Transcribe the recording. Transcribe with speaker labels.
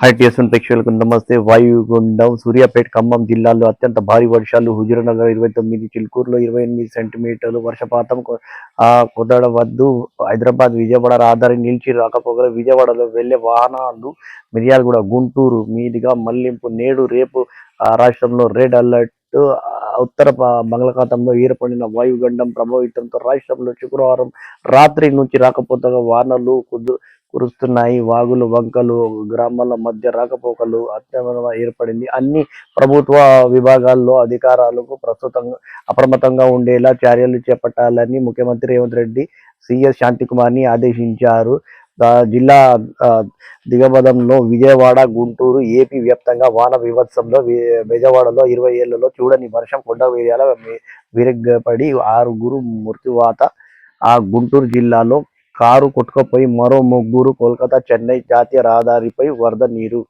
Speaker 1: హైటీఎస్ఎన్ ప్రేక్షకులకు నమస్తే. వాయుగుండం సూర్యాపేట ఖమ్మం జిల్లాల్లో అత్యంత భారీ వర్షాలు. హుజూర్నగర్ 29, చిలుకూరులో 28 సెంటీమీటర్లు వర్షపాతం కుదరవద్దు. హైదరాబాద్ విజయవాడ రహదారి నిలిచి రాకపోకలు. విజయవాడలో వెళ్లే వాహనాలు మిర్యాలగూడ గుంటూరు మీదుగా మళ్లింపు. నేడు రేపు రాష్ట్రంలో రెడ్ అలర్ట్. ఉత్తర బంగాళాఖాతంలో ఏర్పడిన వాయుగుండం ప్రభావితంతో రాష్ట్రంలో శుక్రవారం రాత్రి నుంచి రాకపోకలుగా వానలు కురుస్తున్నాయి. వాగులు, వంకలు, గ్రామాల మధ్య రాకపోకలు అత్యవసరంగా ఏర్పడింది. అన్ని ప్రభుత్వ విభాగాల్లో అధికారులకు అప్రమత్తంగా ఉండేలా చర్యలు చేపట్టాలని ముఖ్యమంత్రి రేవంత్ రెడ్డి సిఎస్ శాంతికుమార్ని ఆదేశించారు. జిల్లా దిగబదంలో విజయవాడ, గుంటూరు, ఏపీ వ్యాప్తంగా వాన బీభత్సంలో బెజవాడలో 20 ఏళ్లలో చూడని వర్షం కొండవేయాల విరగ్గపడి 6గురు మృత్యువాత. గుంటూరు జిల్లాలో కారు కొట్టుకుపోయి మరో 3. కోల్కతా చెన్నై జాతీయ రహదారిపై వరద నీరు.